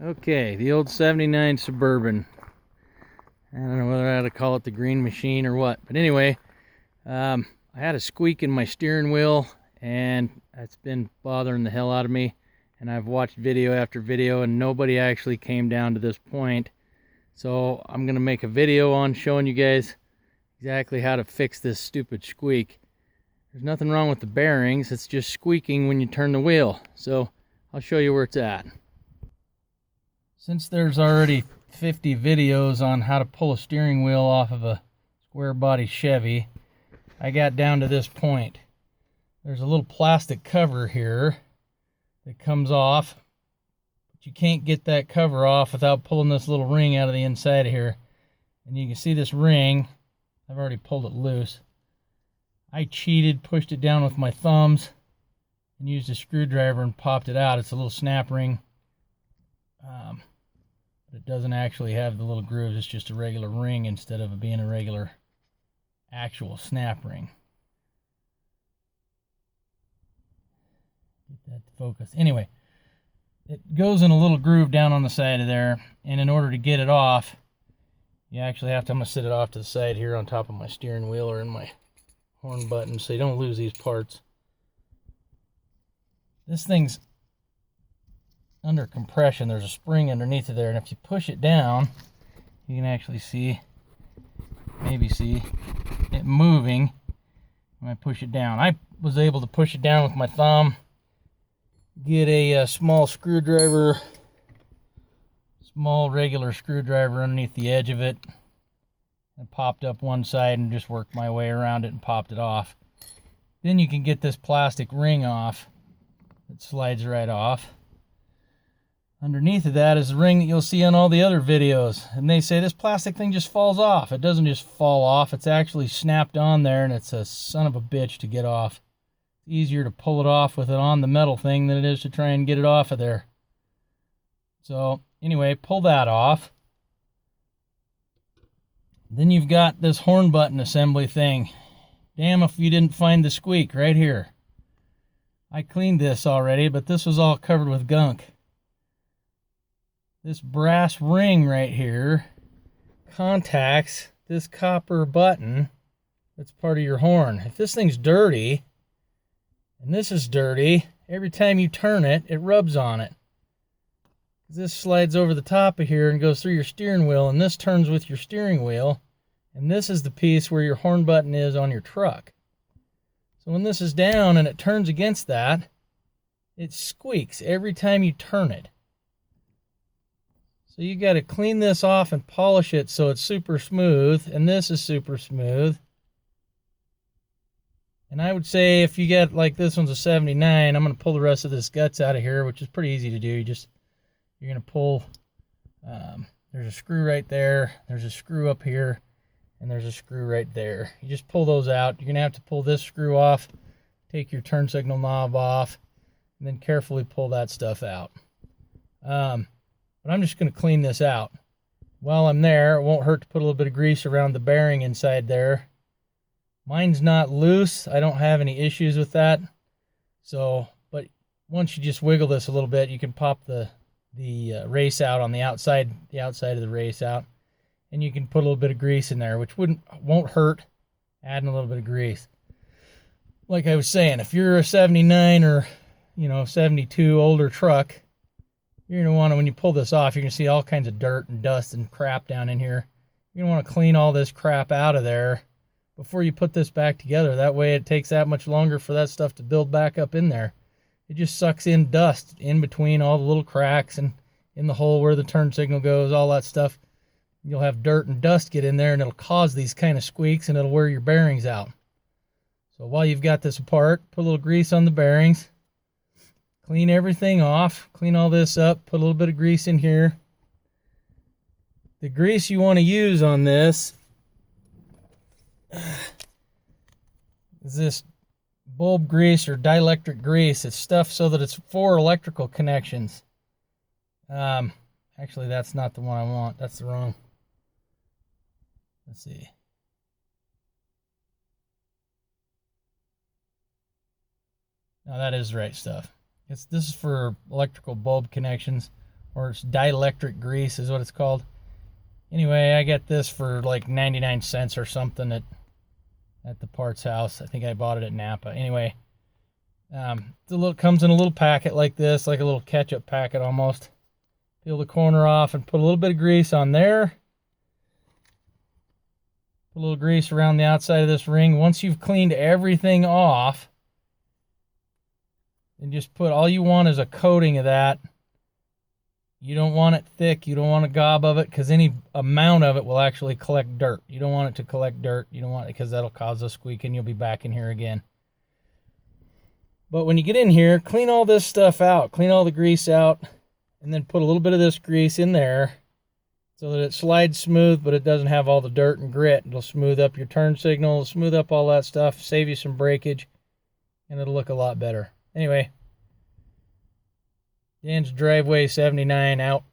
Okay, the old 79 Suburban. I don't know whether I ought to call it the green machine or what. But anyway, I had a squeak in my steering wheel, and it's been bothering the hell out of me. And I've watched video after video, and nobody actually came down to this point. So I'm going to make a video on showing you guys exactly how to fix this stupid squeak. There's nothing wrong with the bearings. It's just squeaking when you turn the wheel. So I'll show you where it's at. Since there's already 50 videos on how to pull a steering wheel off of a Squarebody Chevy, I got down to this point. There's a little plastic cover here that comes off, but you can't get that cover off without pulling this little ring out of the inside of here. And you can see this ring, I've already pulled it loose. I cheated, pushed it down with my thumbs, and used a screwdriver and popped it out. It's a little snap ring. But it doesn't actually have the little grooves. It's just a regular ring instead of it being a regular actual snap ring. Get that to focus. Anyway, it goes in a little groove down on the side of there, and in order to get it off, you actually have to, I'm going to sit it off to the side here on top of my steering wheel or in my horn button so you don't lose these parts. This thing's under compression. There's a spring underneath of there, and if you push it down, you can actually see, maybe see it moving when I push it down. I was able to push it down with my thumb, get a small screwdriver, small regular screwdriver underneath the edge of it, and popped up one side and just worked my way around it and popped it off. Then you can get this plastic ring off. It slides right off. Underneath of that is the ring that you'll see on all the other videos. And they say this plastic thing just falls off. It doesn't just fall off. It's actually snapped on there, and it's a son of a bitch to get off. It's easier to pull it off with it on the metal thing than it is to try and get it off of there. So anyway, pull that off. Then you've got this horn button assembly thing. Damn if you didn't find the squeak right here. I cleaned this already, but this was all covered with gunk. This brass ring right here contacts this copper button that's part of your horn. If this thing's dirty, and this is dirty, every time you turn it, it rubs on it. This slides over the top of here and goes through your steering wheel, and this turns with your steering wheel, and this is the piece where your horn button is on your truck. So when this is down and it turns against that, it squeaks every time you turn it. So you got to clean this off and polish it so it's super smooth, and this is super smooth. And I would say if you get, like this one's a 79, I'm going to pull the rest of this guts out of here, which is pretty easy to do. You're going to pull, there's a screw right there, there's a screw up here, and there's a screw right there. You just pull those out. You're going to have to pull this screw off, take your turn signal knob off, and then carefully pull that stuff out. But I'm just going to clean this out. While I'm there, it won't hurt to put a little bit of grease around the bearing inside there. Mine's not loose. I don't have any issues with that. So, but once you just wiggle this a little bit, you can pop the race out on the outside of the race out, and you can put a little bit of grease in there, which won't hurt adding a little bit of grease. Like I was saying, if you're a 79 or 72 older truck, you're going to want to, when you pull this off, you're going to see all kinds of dirt and dust and crap down in here. You're going to want to clean all this crap out of there before you put this back together. That way it takes that much longer for that stuff to build back up in there. It just sucks in dust in between all the little cracks and in the hole where the turn signal goes, all that stuff. You'll have dirt and dust get in there, and it'll cause these kind of squeaks, and it'll wear your bearings out. So while you've got this apart, put a little grease on the bearings. Clean everything off, clean all this up, put a little bit of grease in here. The grease you want to use on this is this bulb grease or dielectric grease. It's stuff so that it's for electrical connections. Actually, that's not the one I want. That's the wrong. Let's see. No, that is the right stuff. This is for electrical bulb connections. or it's dielectric grease is what it's called. Anyway, I got this for like 99 cents or something at the parts house. I think I bought it at Napa. Anyway, comes in a little packet like this, like a little ketchup packet almost. Peel the corner off and put a little bit of grease on there. Put a little grease around the outside of this ring. Once you've cleaned everything off, and just put, all you want is a coating of that. You don't want it thick. You don't want a gob of it, because any amount of it will actually collect dirt. You don't want it to collect dirt. You don't want it, because that'll cause a squeak and you'll be back in here again. But when you get in here, clean all this stuff out. Clean all the grease out, and then put a little bit of this grease in there so that it slides smooth, but it doesn't have all the dirt and grit. It'll smooth up your turn signal, it'll smooth up all that stuff, save you some breakage, and it'll look a lot better. Anyway, Dan's Driveway 79 out.